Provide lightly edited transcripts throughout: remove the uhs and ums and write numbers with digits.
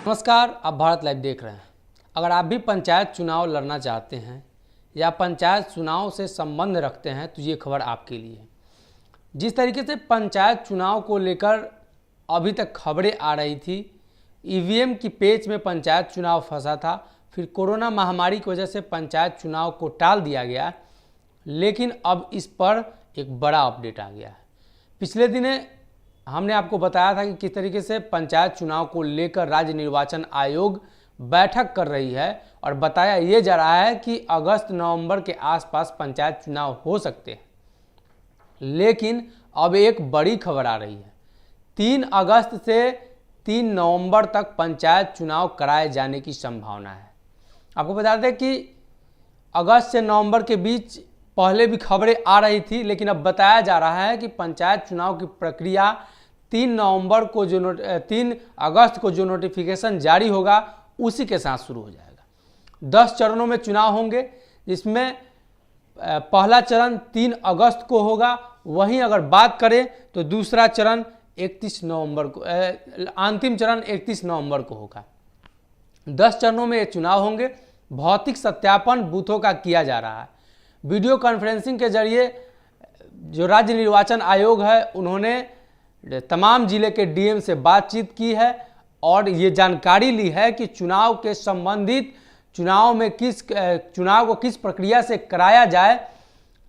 नमस्कार, आप भारत लाइव देख रहे हैं। अगर आप भी पंचायत चुनाव लड़ना चाहते हैं या पंचायत चुनाव से संबंध रखते हैं तो ये खबर आपके लिए है। जिस तरीके से पंचायत चुनाव को लेकर अभी तक खबरें आ रही थी, ईवीएम की पेच में पंचायत चुनाव फंसा था, फिर कोरोना महामारी की वजह से पंचायत चुनाव को टाल दिया गया, लेकिन अब इस पर एक बड़ा अपडेट आ गया है। पिछले दिने हमने आपको बताया था कि किस तरीके से पंचायत चुनाव को लेकर राज्य निर्वाचन आयोग बैठक कर रही है और बताया ये जा रहा है कि अगस्त नवंबर के आसपास पंचायत चुनाव हो सकते हैं। लेकिन अब एक बड़ी खबर आ रही है। 3 अगस्त से 3 नवंबर तक पंचायत चुनाव कराए जाने की संभावना है। आपको बता दें कि अगस्त से नवंबर के बीच पहले भी खबरें आ रही थी, लेकिन अब बताया जा रहा है कि पंचायत चुनाव की प्रक्रिया 3 अगस्त को जो नोटिफिकेशन जारी होगा उसी के साथ शुरू हो जाएगा। 10 चरणों में चुनाव होंगे, जिसमें पहला चरण 3 अगस्त को होगा। वहीं अगर बात करें तो दूसरा चरण 31 नवंबर को, अंतिम चरण 31 नवंबर को होगा। 10 चरणों में ये चुनाव होंगे। भौतिक सत्यापन बूथों का किया जा रहा है। वीडियो कॉन्फ्रेंसिंग के जरिए जो राज्य निर्वाचन आयोग है उन्होंने तमाम जिले के डीएम से बातचीत की है और ये जानकारी ली है कि चुनाव के संबंधित चुनाव को किस प्रक्रिया से कराया जाए।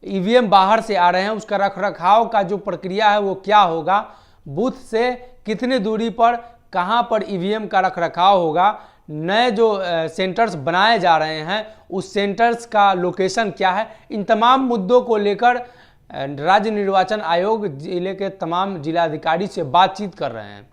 ईवीएम बाहर से आ रहे हैं, उसका रखरखाव का जो प्रक्रिया है वो क्या होगा, बूथ से कितनी दूरी पर कहां पर ईवीएम का रखरखाव होगा, नए जो सेंटर्स बनाए जा रहे हैं उस सेंटर्स का लोकेशन क्या है। इन तमाम मुद्दों को लेकर राज्य निर्वाचन आयोग जिले के तमाम जिलाधिकारी से बातचीत कर रहे हैं।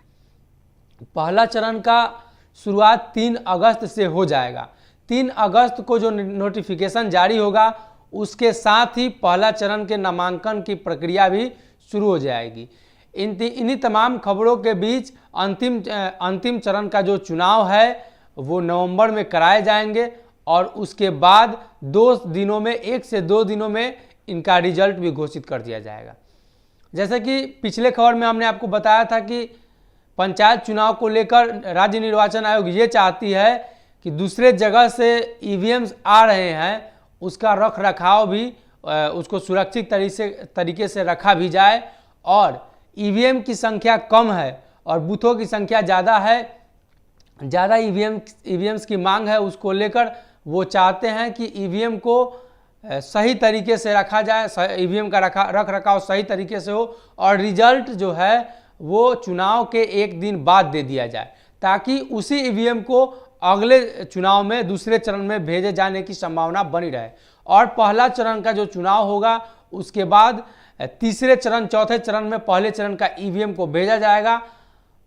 पहला चरण का शुरुआत 3 अगस्त से हो जाएगा। 3 अगस्त को जो नोटिफिकेशन जारी होगा उसके साथ ही पहला चरण के नामांकन की प्रक्रिया भी शुरू हो जाएगी। इन्हीं तमाम खबरों के बीच अंतिम चरण का जो चुनाव है वो नवंबर में कराए जाएंगे और उसके बाद 1 से 2 दिनों में इनका रिजल्ट भी घोषित कर दिया जाएगा। जैसे कि पिछले खबर में हमने आपको बताया था कि पंचायत चुनाव को लेकर राज्य निर्वाचन आयोग ये चाहती है कि दूसरे जगह से ईवीएम्स आ रहे हैं उसका रख रखाव भी उसको सुरक्षित तरीके से रखा भी जाए, और ईवीएम की संख्या कम है और बूथों की संख्या ज़्यादा है, ज़्यादा ईवीएम्स की मांग है, उसको लेकर वो चाहते हैं कि ईवीएम को सही तरीके से रखा जाए, ईवीएम का रख रखाव सही तरीके से हो और रिजल्ट जो है वो चुनाव के 1 दिन बाद दे दिया जाए, ताकि उसी ईवीएम को अगले चुनाव में दूसरे चरण में भेजे जाने की संभावना बनी रहे। और पहला चरण का जो चुनाव होगा उसके बाद तीसरे चरण, चौथे चरण में पहले चरण का ईवीएम को भेजा जाएगा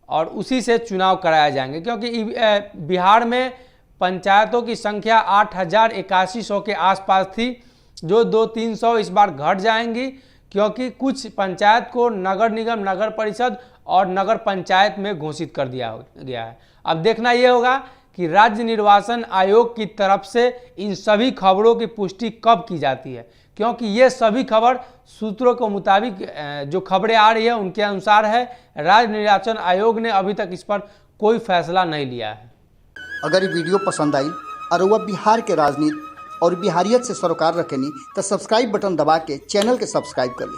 और उसी से चुनाव कराया जाएंगे। क्योंकि बिहार में पंचायतों की संख्या 8,8100 के आसपास थी, जो 200-300 इस बार घट जाएंगी, क्योंकि कुछ पंचायत को नगर निगम, नगर परिषद और नगर पंचायत में घोषित कर दिया गया है। अब देखना यह होगा कि राज्य निर्वाचन आयोग की तरफ से इन सभी खबरों की पुष्टि कब की जाती है, क्योंकि ये सभी खबर सूत्रों के मुताबिक जो खबरें आ रही है उनके अनुसार है। राज्य निर्वाचन आयोग ने अभी तक इस पर कोई फैसला नहीं लिया है। अगर ये वीडियो पसंद आई और वह बिहार के राजनीति और बिहारियत से सरोकार रखेनी तो सब्सक्राइब बटन दबा के चैनल के सब्सक्राइब कर ली।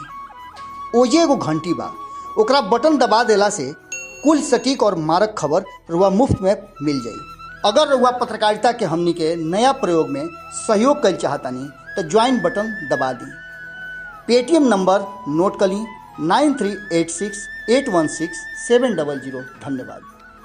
ओजे एगो घंटी बा, ओकरा बटन दबा देला से कुल सटीक और मारक खबर रुआ मुफ्त में मिल जाई। अगर रुआ पत्रकारिता के हमनी के नया प्रयोग में सहयोग कर चाहतानी तो ज्वाइन बटन दबा दी। पेटीएम नंबर नोट कर ली 9386816700। धन्यवाद।